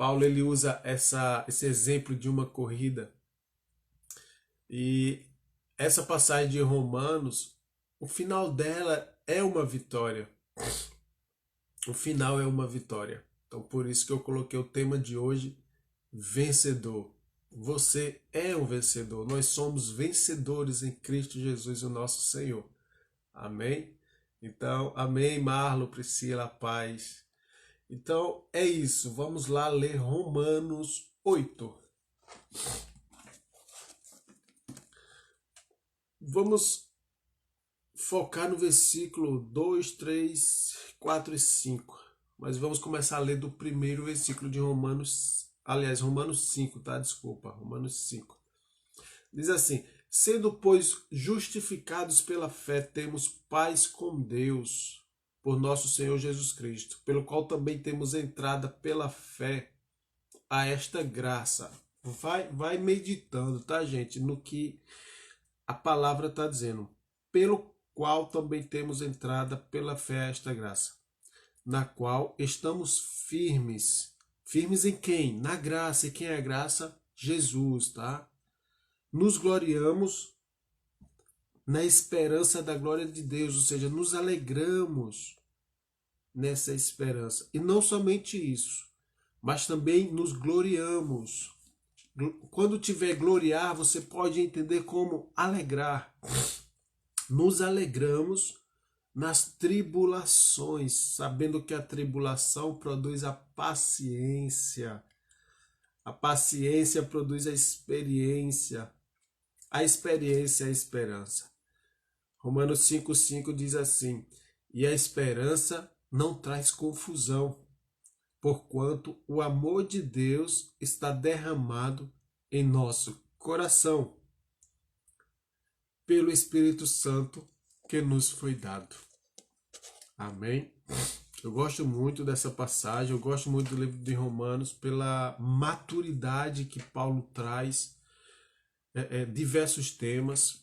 Paulo ele usa esse exemplo de uma corrida. E essa passagem de Romanos, o final dela é uma vitória. O final é uma vitória. Então por isso que eu coloquei o tema de hoje, vencedor. Você é um vencedor. Nós somos vencedores em Cristo Jesus, o nosso Senhor. Amém? Então, amém, Marlo, Priscila, paz. Então, é isso. Vamos lá ler Romanos 8. Vamos focar no versículo 2, 3, 4 e 5. Mas vamos começar a ler do primeiro versículo de Romanos. Aliás, Romanos 5, tá? Desculpa, Romanos 5. Diz assim: sendo, pois, justificados pela fé, temos paz com Deus, por nosso Senhor Jesus Cristo, pelo qual também temos entrada pela fé a esta graça. Vai meditando, tá, gente, no que a palavra está dizendo. Pelo qual também temos entrada pela fé a esta graça, na qual estamos firmes. Firmes em quem? Na graça. E quem é a graça? Jesus, tá? Nos gloriamos na esperança da glória de Deus, ou seja, nos alegramos nessa esperança. E não somente isso, mas também nos gloriamos. Quando tiver gloriar, você pode entender como alegrar. Nos alegramos nas tribulações, sabendo que a tribulação produz a paciência. A paciência produz a experiência a esperança. Romanos 5,5 diz assim: e a esperança não traz confusão, porquanto o amor de Deus está derramado em nosso coração, pelo Espírito Santo que nos foi dado. Amém? Eu gosto muito dessa passagem, eu gosto muito do livro de Romanos pela maturidade que Paulo traz, diversos temas.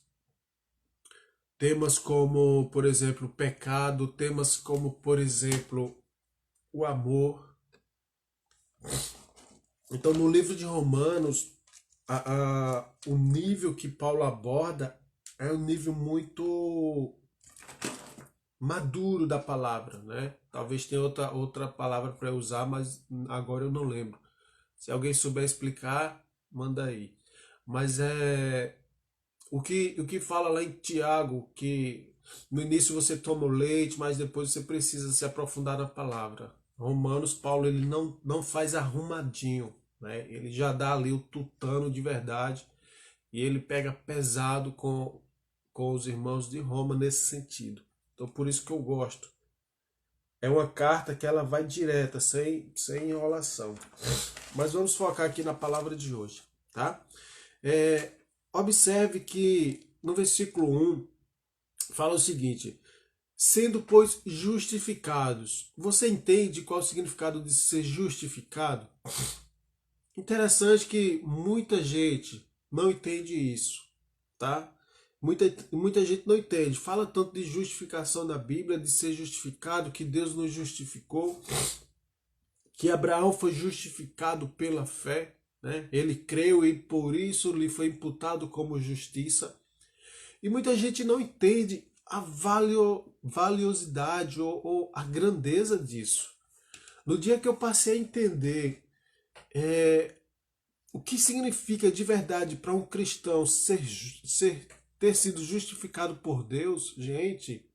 Temas como, por exemplo, o pecado, temas como, por exemplo, o amor. Então, no livro de Romanos, o nível que Paulo aborda é um nível muito maduro da palavra, né? Talvez tenha outra palavra para usar, mas agora eu não lembro. Se alguém souber explicar, manda aí. Mas o que fala lá em Tiago, que no início você toma o leite, mas depois você precisa se aprofundar na palavra. Romanos, Paulo, ele não faz arrumadinho, né? Ele já dá ali o tutano de verdade e ele pega pesado com os irmãos de Roma nesse sentido. Então por isso que eu gosto. É uma carta que ela vai direta, sem enrolação. Mas vamos focar aqui na palavra de hoje, tá? Observe que no versículo 1 fala o seguinte: sendo, pois, justificados. Você entende qual é o significado de ser justificado? Interessante que muita gente não entende isso, tá? Muita gente não entende. Fala tanto de justificação na Bíblia, de ser justificado, que Deus nos justificou, que Abraão foi justificado pela fé, né? Ele creu e por isso lhe foi imputado como justiça. E muita gente não entende a valiosidade ou a grandeza disso. No dia que eu passei a entender o que significa de verdade para um cristão ter sido justificado por Deus, gente,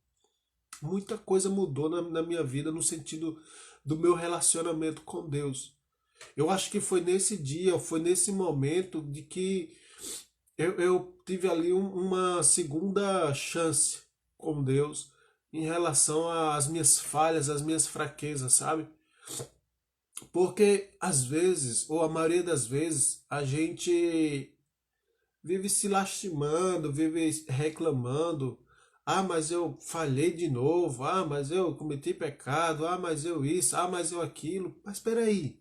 muita coisa mudou na minha vida no sentido do meu relacionamento com Deus. Eu acho que foi nesse dia, foi nesse momento de que eu tive ali uma segunda chance com Deus em relação às minhas falhas, às minhas fraquezas, sabe? Porque às vezes, ou a maioria das vezes, a gente vive se lastimando, vive reclamando. Ah, mas eu falhei de novo. Ah, mas eu cometi pecado. Ah, mas eu isso. Ah, mas eu aquilo. Mas espera aí.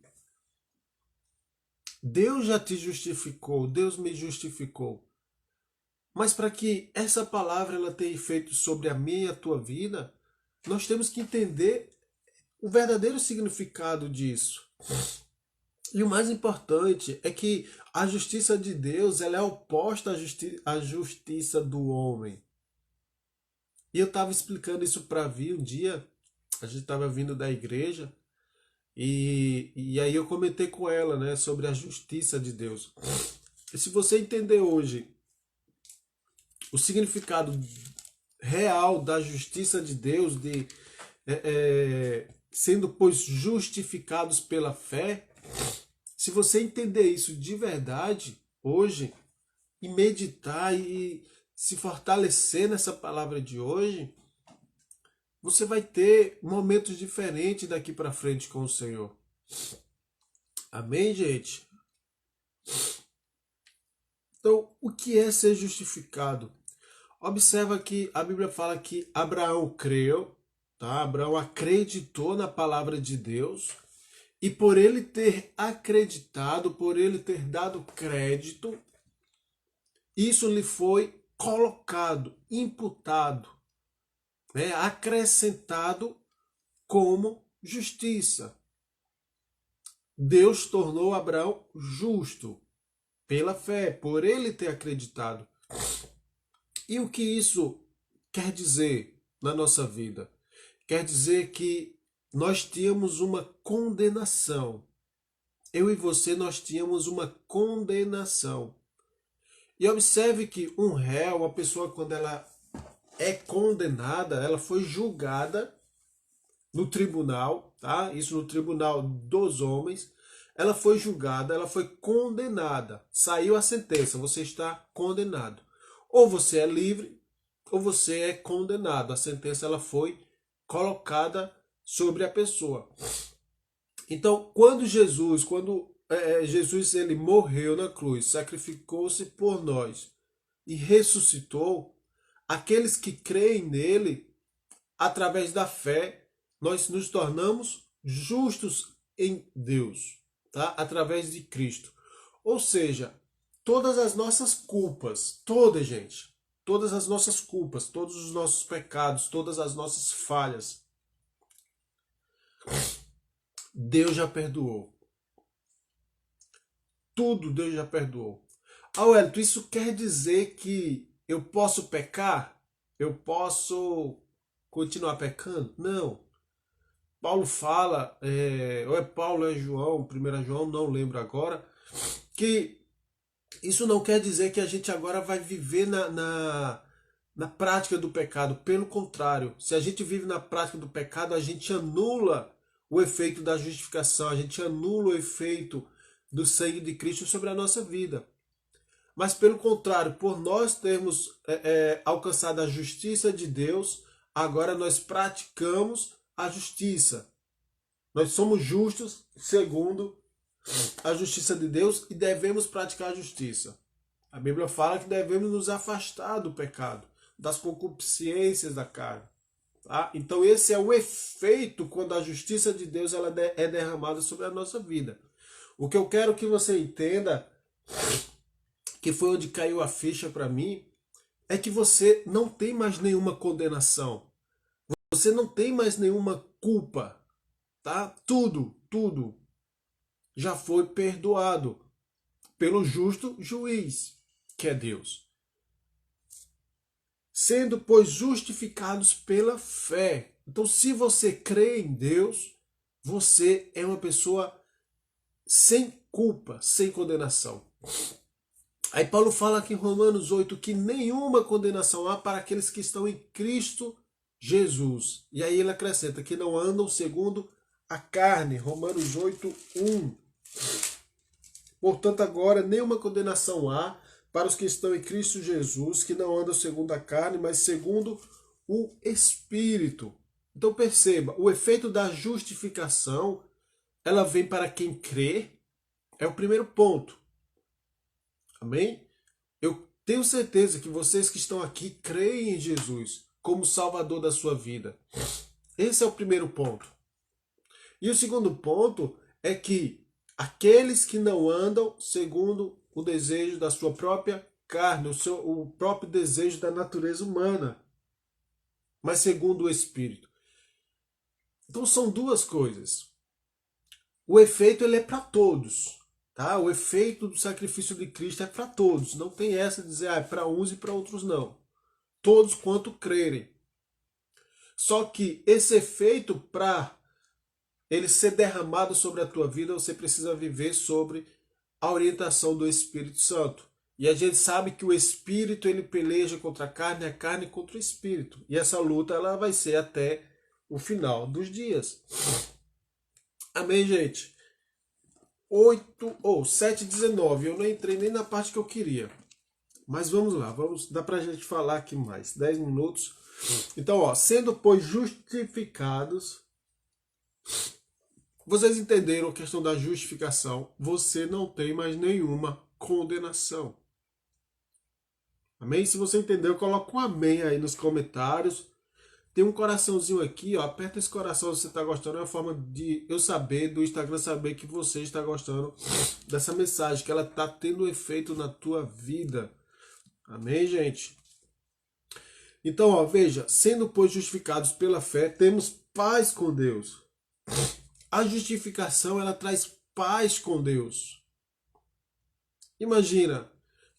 Deus já te justificou. Deus me justificou. Mas para que essa palavra ela tenha efeito sobre a minha e a tua vida, nós temos que entender o verdadeiro significado disso. E o mais importante é que a justiça de Deus ela é oposta à justiça do homem. E eu estava explicando isso para Vi um dia, a gente estava vindo da igreja, e aí eu comentei com ela, né, sobre a justiça de Deus. E se você entender hoje o significado real da justiça de Deus, sendo pois justificados pela fé, se você entender isso de verdade hoje e meditar e se fortalecer nessa palavra de hoje, você vai ter momentos diferentes daqui para frente com o Senhor. Amém, gente? Então, o que é ser justificado? Observa que a Bíblia fala que Abraão creu, tá? Abraão acreditou na palavra de Deus, e por ele ter acreditado, por ele ter dado crédito, isso lhe foi colocado, imputado, né? Acrescentado como justiça. Deus tornou Abraão justo pela fé, por ele ter acreditado. E o que isso quer dizer na nossa vida? Quer dizer que nós tínhamos uma condenação. Eu e você, nós tínhamos uma condenação. E observe que um réu, uma pessoa, quando ela é condenada, ela foi julgada no tribunal, tá? Isso no tribunal dos homens. Ela foi julgada, ela foi condenada. Saiu a sentença, você está condenado. Ou você é livre, ou você é condenado. A sentença ela foi colocada sobre a pessoa. Então, quando Jesus ele morreu na cruz, sacrificou-se por nós e ressuscitou, aqueles que creem nele, através da fé, nós nos tornamos justos em Deus, tá? Através de Cristo. Ou seja, todas as nossas culpas, toda gente, todas as nossas culpas, todos os nossos pecados, todas as nossas falhas, Deus já perdoou. Tudo Deus já perdoou. Ah, Wellington, isso quer dizer que eu posso pecar? Eu posso continuar pecando? Não. Paulo fala, ou é Paulo ou é João, 1 João, não lembro agora, que isso não quer dizer que a gente agora vai viver na prática do pecado. Pelo contrário, se a gente vive na prática do pecado, a gente anula o efeito da justificação, a gente anula o efeito do sangue de Cristo sobre a nossa vida. Mas pelo contrário, por nós termos alcançado a justiça de Deus, agora nós praticamos a justiça. Nós somos justos segundo a justiça de Deus e devemos praticar a justiça. A Bíblia fala que devemos nos afastar do pecado, das concupiscências da carne. Tá? Então esse é o efeito quando a justiça de Deus ela é derramada sobre a nossa vida. O que eu quero que você entenda, que foi onde caiu a ficha para mim, é que você não tem mais nenhuma condenação. Você não tem mais nenhuma culpa. Tá? Tudo já foi perdoado pelo justo juiz, que é Deus. Sendo, pois, justificados pela fé. Então, se você crê em Deus, você é uma pessoa sem culpa, sem condenação. Aí Paulo fala aqui em Romanos 8 que nenhuma condenação há para aqueles que estão em Cristo Jesus. E aí ele acrescenta que não andam segundo a carne. Romanos 8, 1. Portanto, agora nenhuma condenação há para os que estão em Cristo Jesus, que não andam segundo a carne, mas segundo o Espírito. Então perceba, o efeito da justificação, ela vem para quem crê, é o primeiro ponto. Amém? Eu tenho certeza que vocês que estão aqui creem em Jesus como Salvador da sua vida. Esse é o primeiro ponto. E o segundo ponto é que aqueles que não andam segundo o desejo da sua própria carne, o próprio desejo da natureza humana, mas segundo o Espírito. Então são duas coisas. O efeito ele é para todos, tá? O efeito do sacrifício de Cristo é para todos. Não tem essa de dizer, é para uns e para outros não. Todos quanto crerem. Só que esse efeito, para ele ser derramado sobre a tua vida, você precisa viver sobre a orientação do Espírito Santo. E a gente sabe que o Espírito ele peleja contra a carne contra o Espírito. E essa luta ela vai ser até o final dos dias. Amém, gente? 7:19. Eu não entrei nem na parte que eu queria. Mas vamos lá, dá pra gente falar aqui mais. 10 minutos. Então, sendo, pois, justificados. Vocês entenderam a questão da justificação? Você não tem mais nenhuma condenação. Amém? Se você entendeu, coloca um amém aí nos comentários. Tem um coraçãozinho aqui, aperta esse coração se você está gostando. É uma forma de eu saber, do Instagram saber que você está gostando dessa mensagem, que ela está tendo efeito na tua vida. Amém, gente? Então, veja, sendo pois justificados pela fé, temos paz com Deus. A justificação, ela traz paz com Deus. Imagina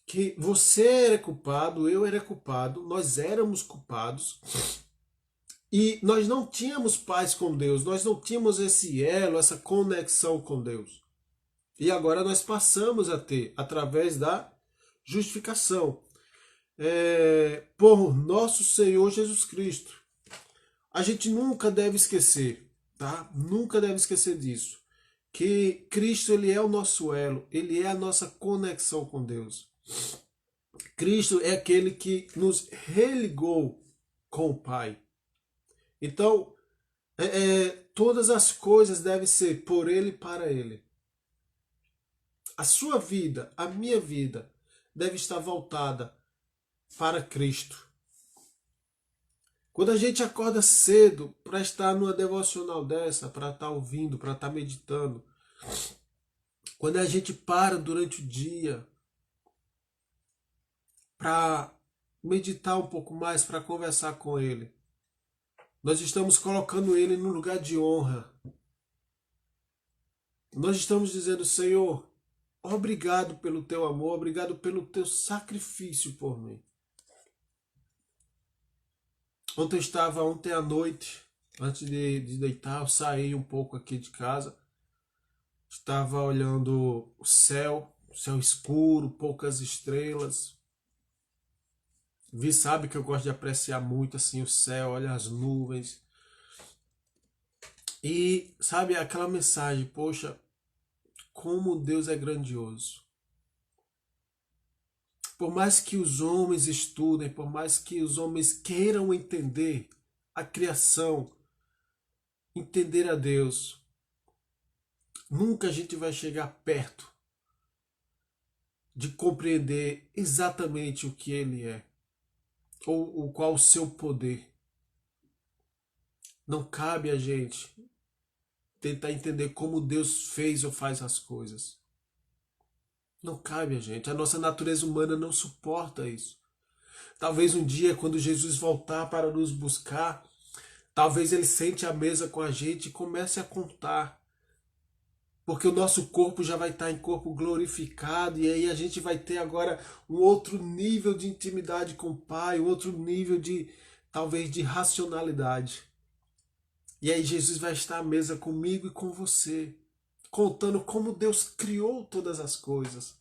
que você era culpado, eu era culpado, nós éramos culpados. E nós não tínhamos paz com Deus, nós não tínhamos esse elo, essa conexão com Deus. E agora nós passamos a ter, através da justificação, por nosso Senhor Jesus Cristo. A gente nunca deve esquecer, tá? Nunca deve esquecer disso. Que Cristo ele é o nosso elo, ele é a nossa conexão com Deus. Cristo é aquele que nos religou com o Pai. Então, todas as coisas devem ser por Ele e para Ele. A sua vida, a minha vida, deve estar voltada para Cristo. Quando a gente acorda cedo para estar numa devocional dessa, para estar ouvindo, para estar meditando, quando a gente para durante o dia para meditar um pouco mais, para conversar com Ele, nós estamos colocando Ele no lugar de honra. Nós estamos dizendo, Senhor, obrigado pelo teu amor, obrigado pelo teu sacrifício por mim. Ontem à noite, antes de deitar, eu saí um pouco aqui de casa. Estava olhando o céu escuro, poucas estrelas. Sabe que eu gosto de apreciar muito assim o céu, olha as nuvens. E sabe aquela mensagem, poxa, como Deus é grandioso. Por mais que os homens estudem, por mais que os homens queiram entender a criação, entender a Deus, nunca a gente vai chegar perto de compreender exatamente o que Ele é, ou qual o seu poder. Não cabe a gente tentar entender como Deus fez ou faz as coisas. Não cabe a gente. A nossa natureza humana não suporta isso. Talvez um dia, quando Jesus voltar para nos buscar, talvez Ele sente à mesa com a gente e comece a contar. Porque o nosso corpo já vai estar em corpo glorificado e aí a gente vai ter agora um outro nível de intimidade com o Pai, um outro nível de, talvez, de racionalidade. E aí Jesus vai estar à mesa comigo e com você, contando como Deus criou todas as coisas.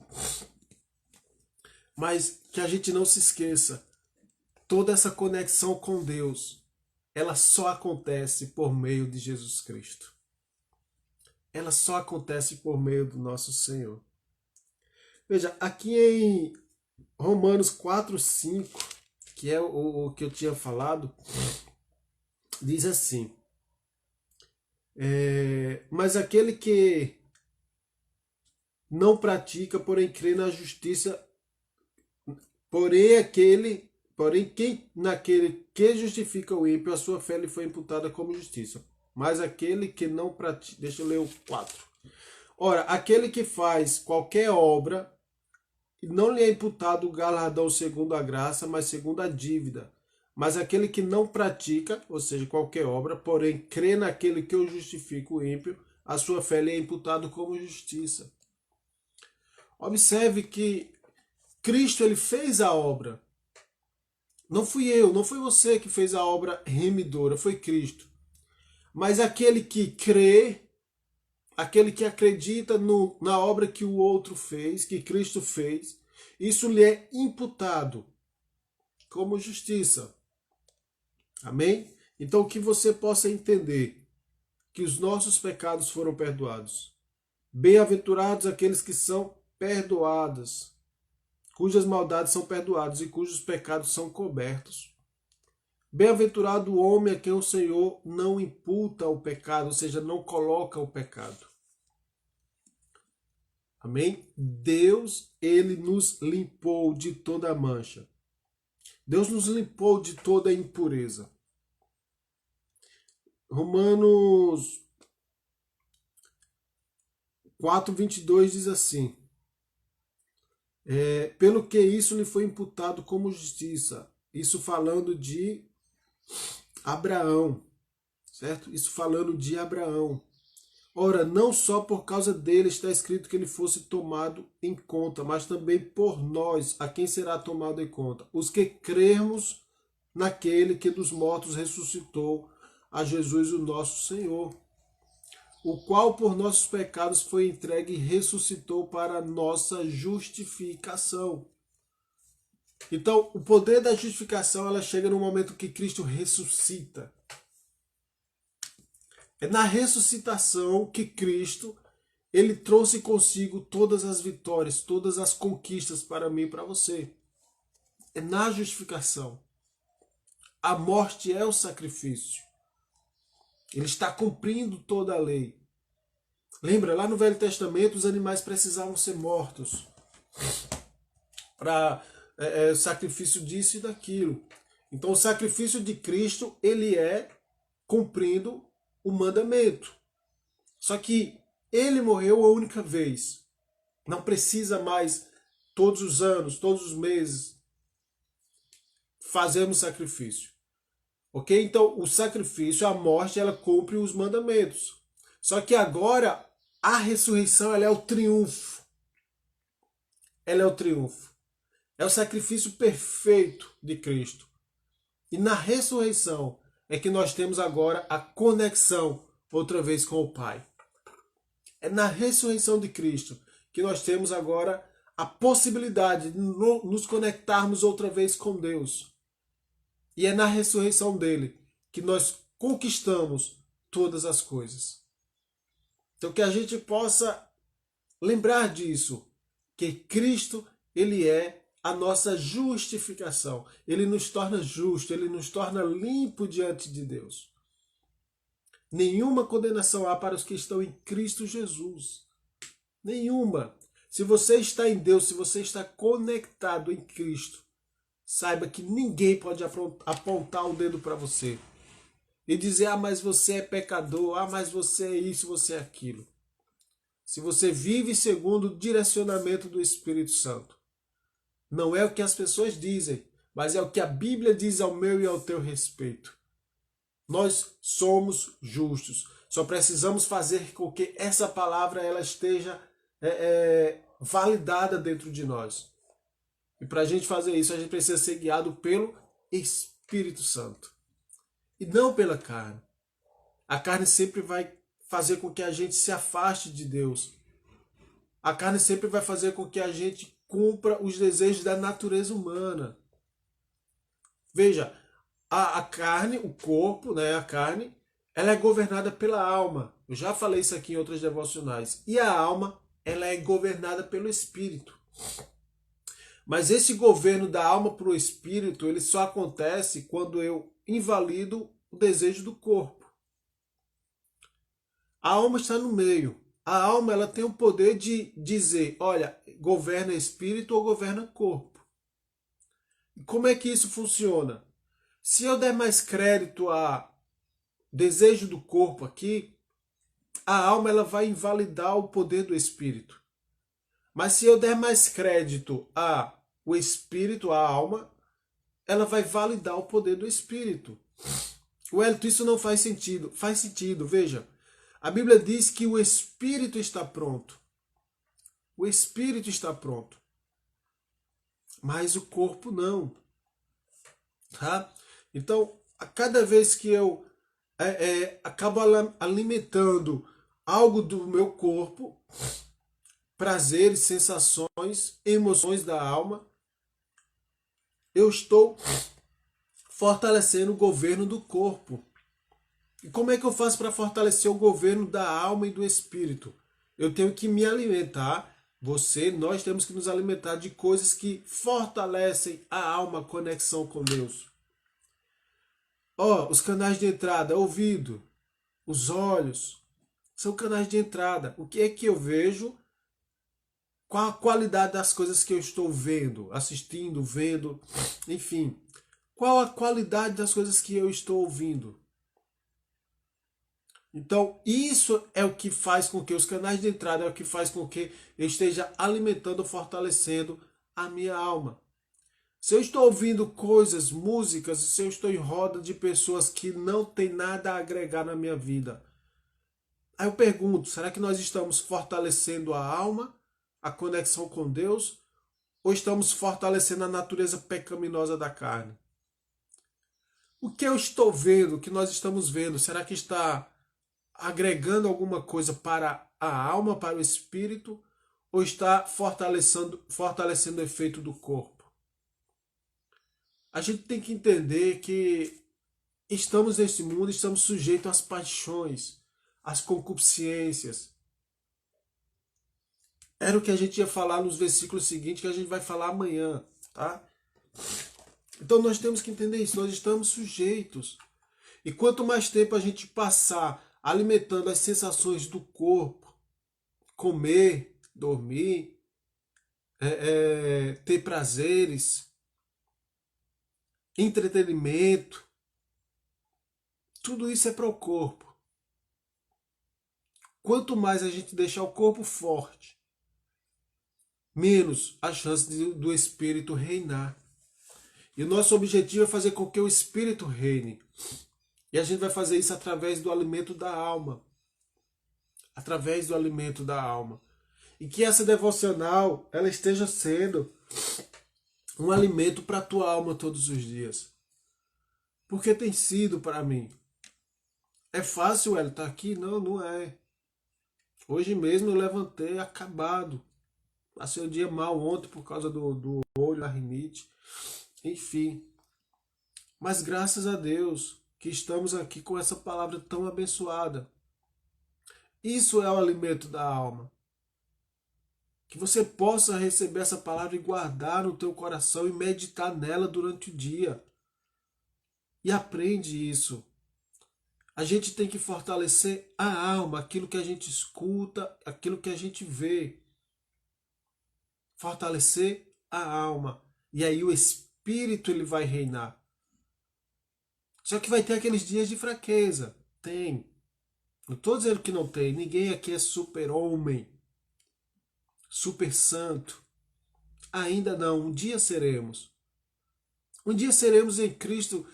Mas que a gente não se esqueça, toda essa conexão com Deus, ela só acontece por meio de Jesus Cristo. Ela só acontece por meio do nosso Senhor. Veja, aqui em Romanos 4:5, que é o que eu tinha falado, diz assim: mas aquele que não pratica, porém crê na justiça, porém quem naquele que justifica o ímpio, a sua fé lhe foi imputada como justiça. Mas aquele que não pratica, deixa eu ler o 4. Ora, aquele que faz qualquer obra, não lhe é imputado o galardão segundo a graça, mas segundo a dívida. Mas aquele que não pratica, ou seja, qualquer obra, porém crê naquele que o justifica o ímpio, a sua fé lhe é imputado como justiça. Observe que Cristo ele fez a obra. Não fui eu, não foi você que fez a obra remidora, foi Cristo. Mas aquele que crê, aquele que acredita na obra que o outro fez, que Cristo fez, isso lhe é imputado como justiça. Amém? Então que você possa entender que os nossos pecados foram perdoados. Bem-aventurados aqueles que são perdoados, cujas maldades são perdoadas e cujos pecados são cobertos. Bem-aventurado o homem a quem o Senhor não imputa o pecado, ou seja, não coloca o pecado. Amém? Deus, ele nos limpou de toda a mancha. Deus nos limpou de toda a impureza. Romanos 4:22 diz assim: pelo que isso lhe foi imputado como justiça. Isso falando de Abraão, certo? Isso falando de Abraão. Ora, não só por causa dele está escrito que ele fosse tomado em conta, mas também por nós, a quem será tomado em conta? Os que crermos naquele que dos mortos ressuscitou, a Jesus o nosso Senhor, o qual por nossos pecados foi entregue e ressuscitou para a nossa justificação. Então, o poder da justificação ela chega no momento que Cristo ressuscita. É na ressuscitação que Cristo ele trouxe consigo todas as vitórias, todas as conquistas para mim e para você. É na justificação. A morte é o sacrifício. Ele está cumprindo toda a lei. Lembra, lá no Velho Testamento os animais precisavam ser mortos para o sacrifício disso e daquilo. Então o sacrifício de Cristo ele é cumprindo o mandamento. Só que ele morreu a única vez. Não precisa mais todos os anos, todos os meses fazermos sacrifício. Ok? Então o sacrifício, a morte, ela cumpre os mandamentos. Só que agora a ressurreição ela é o triunfo. Ela é o triunfo. É o sacrifício perfeito de Cristo. E na ressurreição é que nós temos agora a conexão outra vez com o Pai. É na ressurreição de Cristo que nós temos agora a possibilidade de nos conectarmos outra vez com Deus. E é na ressurreição dele que nós conquistamos todas as coisas. Então que a gente possa lembrar disso, que Cristo, ele é a nossa justificação. Ele nos torna justo, ele nos torna limpo diante de Deus. Nenhuma condenação há para os que estão em Cristo Jesus. Nenhuma. Se você está em Deus, se você está conectado em Cristo, saiba que ninguém pode apontar o dedo para você e dizer, ah, mas você é pecador, ah, mas você é isso, você é aquilo. Se você vive segundo o direcionamento do Espírito Santo, não é o que as pessoas dizem, mas é o que a Bíblia diz ao meu e ao teu respeito. Nós somos justos. Só precisamos fazer com que essa palavra ela esteja validada dentro de nós. E para a gente fazer isso, a gente precisa ser guiado pelo Espírito Santo. E não pela carne. A carne sempre vai fazer com que a gente se afaste de Deus. A carne sempre vai fazer com que a gente cumpra os desejos da natureza humana. Veja, a carne, o corpo, né, a carne, ela é governada pela alma. Eu já falei isso aqui em outras devocionais. E a alma, ela é governada pelo Espírito. Mas esse governo da alma para o Espírito, ele só acontece quando eu invalido o desejo do corpo. A alma está no meio. A alma ela tem o poder de dizer, olha, governa espírito ou governa corpo. E como é que isso funciona? Se eu der mais crédito a desejo do corpo aqui, a alma ela vai invalidar o poder do espírito. Mas se eu der mais crédito a o espírito, a alma, ela vai validar o poder do espírito. Wellington, isso não faz sentido. Faz sentido, veja. A Bíblia diz que o espírito está pronto. O espírito está pronto. Mas o corpo não. Tá? Então, a cada vez que eu acabo alimentando algo do meu corpo, prazeres, sensações, emoções da alma, eu estou fortalecendo o governo do corpo. E como é que eu faço para fortalecer o governo da alma e do espírito? Eu tenho que me alimentar. Nós temos que nos alimentar de coisas que fortalecem a alma, a conexão com Deus. Os canais de entrada, ouvido, os olhos, são canais de entrada. O que é que eu vejo? Qual a qualidade das coisas que eu estou vendo, assistindo, vendo, enfim. Qual a qualidade das coisas que eu estou ouvindo? Então, isso é o que faz com que os canais de entrada, é o que faz com que eu esteja alimentando, fortalecendo a minha alma. Se eu estou ouvindo coisas, músicas, se eu estou em roda de pessoas que não tem nada a agregar na minha vida, aí eu pergunto, será que nós estamos fortalecendo a alma, a conexão com Deus, ou estamos fortalecendo a natureza pecaminosa da carne? O que eu estou vendo, o que nós estamos vendo, será que está agregando alguma coisa para a alma, para o espírito, ou está fortalecendo o efeito do corpo? A gente tem que entender que estamos nesse mundo, estamos sujeitos às paixões, às concupiscências. Era o que a gente ia falar nos versículos seguintes, que a gente vai falar amanhã, tá? Então nós temos que entender isso, nós estamos sujeitos. E quanto mais tempo a gente passar alimentando as sensações do corpo, comer, dormir, ter prazeres, entretenimento, tudo isso é para o corpo. Quanto mais a gente deixar o corpo forte, menos a chance do espírito reinar. E o nosso objetivo é fazer com que o espírito reine. E a gente vai fazer isso através do alimento da alma. Através do alimento da alma. E que essa devocional, ela esteja sendo um alimento para a tua alma todos os dias. Porque tem sido para mim. É fácil, ele estar aqui? Não, não é. Hoje mesmo eu levantei acabado. Passei o dia mal ontem por causa do olho, da rinite. Enfim. Mas graças a Deus que estamos aqui com essa palavra tão abençoada. Isso é o alimento da alma. Que você possa receber essa palavra e guardar no teu coração e meditar nela durante o dia. E aprende isso. A gente tem que fortalecer a alma, aquilo que a gente escuta, aquilo que a gente vê. Fortalecer a alma. E aí o espírito ele vai reinar. Só que vai ter aqueles dias de fraqueza. Tem. Não estou dizendo que não tem. Ninguém aqui é super-homem. Super santo. Ainda não. Um dia seremos. Um dia seremos em Cristo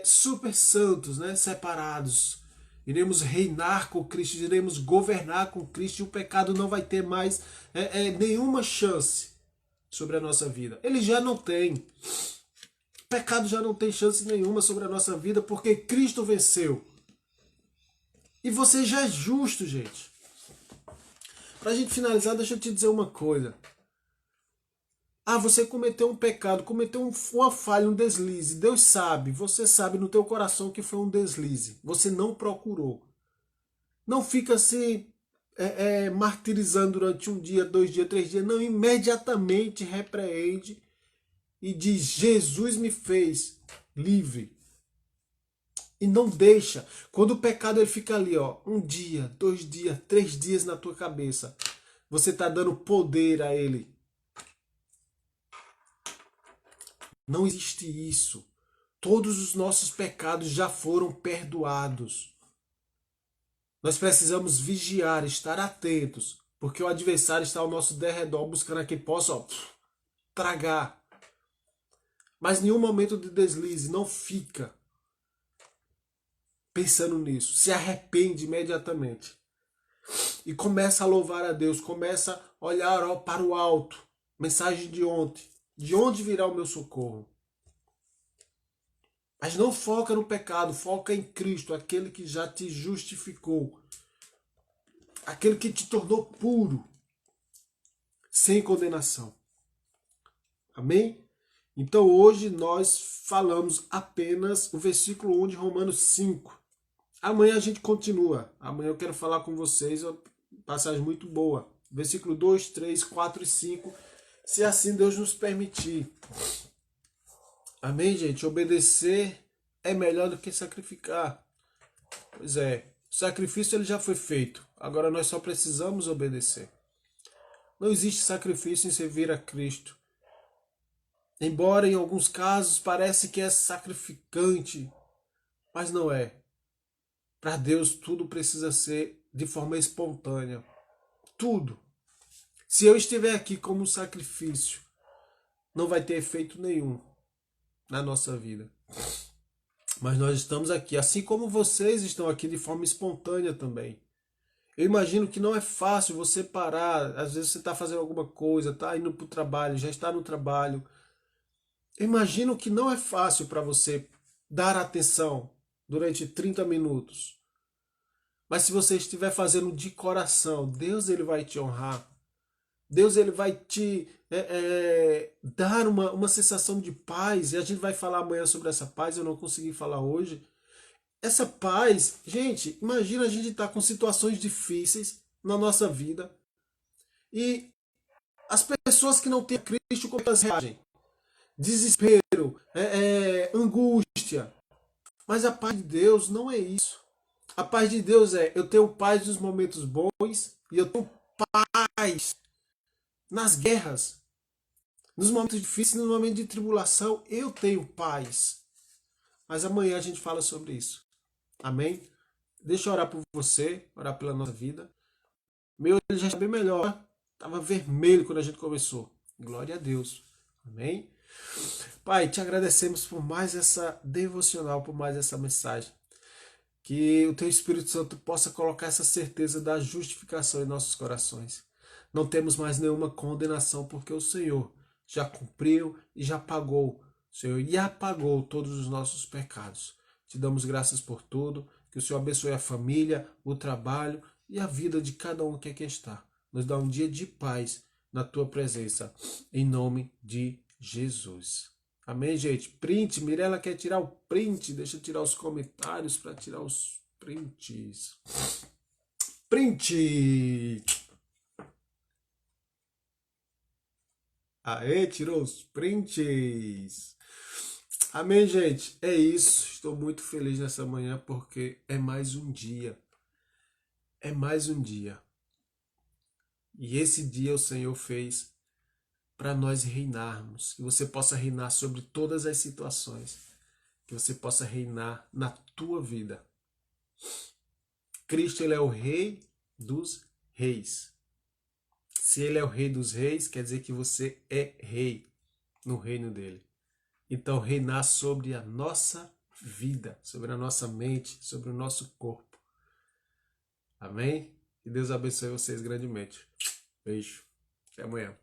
super santos, né? Separados. Iremos reinar com Cristo, iremos governar com Cristo e o pecado não vai ter mais nenhuma chance sobre a nossa vida. Ele já não tem. O pecado já não tem chance nenhuma sobre a nossa vida porque Cristo venceu. E você já é justo, gente. Pra gente finalizar, deixa eu te dizer uma coisa. Você cometeu um pecado, cometeu uma falha, um deslize. Deus sabe, você sabe no teu coração que foi um deslize. Você não procurou. Não fica assim martirizando durante um dia, 2 dias, 3 dias. Não, imediatamente repreende e diz, Jesus me fez livre. E não deixa. Quando o pecado ele fica ali, 1 dia, 2 dias, 3 dias na tua cabeça, você está dando poder a ele. Não existe isso. Todos os nossos pecados já foram perdoados. Nós precisamos vigiar, estar atentos, porque o adversário está ao nosso derredor buscando a quem possa tragar. Mas nenhum momento de deslize, não fica pensando nisso. Se arrepende imediatamente. E começa a louvar a Deus, começa a olhar para o alto. Mensagem de ontem. De onde virá o meu socorro? Mas não foca no pecado, foca em Cristo, aquele que já te justificou. Aquele que te tornou puro, sem condenação. Amém? Então hoje nós falamos apenas o versículo 1 de Romanos 5. Amanhã a gente continua. Amanhã eu quero falar com vocês uma passagem muito boa. Versículo 2, 3, 4 e 5. Se assim Deus nos permitir. Amém, gente? Obedecer é melhor do que sacrificar. Pois é, o sacrifício ele já foi feito. Agora nós só precisamos obedecer. Não existe sacrifício em servir a Cristo. Embora em alguns casos parece que é sacrificante, mas não é. Para Deus tudo precisa ser de forma espontânea. Tudo. Se eu estiver aqui como um sacrifício, não vai ter efeito nenhum na nossa vida. Mas nós estamos aqui, assim como vocês estão aqui de forma espontânea também. Eu imagino que não é fácil você parar, às vezes você está fazendo alguma coisa, está indo para o trabalho, já está no trabalho. Eu imagino que não é fácil para você dar atenção durante 30 minutos. Mas se você estiver fazendo de coração, Deus ele vai te honrar. Deus ele vai te dar uma sensação de paz. E a gente vai falar amanhã sobre essa paz, eu não consegui falar hoje. Essa paz, gente, imagina a gente estar com situações difíceis na nossa vida. E as pessoas que não têm Cristo, como elas reagem? Desespero, angústia. Mas a paz de Deus não é isso. A paz de Deus é, eu tenho paz nos momentos bons e eu tenho paz nas guerras. Nos momentos difíceis, nos momentos de tribulação, eu tenho paz. Mas amanhã a gente fala sobre isso. Amém? Deixa eu orar por você, orar pela nossa vida. Meu olho já está bem melhor. Estava vermelho quando a gente começou. Glória a Deus. Amém? Pai, te agradecemos por mais essa devocional, por mais essa mensagem. Que o teu Espírito Santo possa colocar essa certeza da justificação em nossos corações. Não temos mais nenhuma condenação, porque o Senhor já cumpriu e já pagou. O Senhor e apagou todos os nossos pecados. Te damos graças por tudo. Que o Senhor abençoe a família, o trabalho e a vida de cada um que aqui está. Nos dá um dia de paz na tua presença. Em nome de Jesus. Amém, gente? Print. Mirela quer tirar o print. Deixa eu tirar os comentários para tirar os prints. Print! Aê, tirou os prints. Amém, gente? É isso. Estou muito feliz nessa manhã porque é mais um dia. É mais um dia. E esse dia o Senhor fez para nós reinarmos. Que você possa reinar sobre todas as situações. Que você possa reinar na tua vida. Cristo, ele é o Rei dos Reis. Se ele é o Rei dos Reis, quer dizer que você é rei no reino dele. Então, reinar sobre a nossa vida, sobre a nossa mente, sobre o nosso corpo. Amém? Que Deus abençoe vocês grandemente. Beijo. Até amanhã.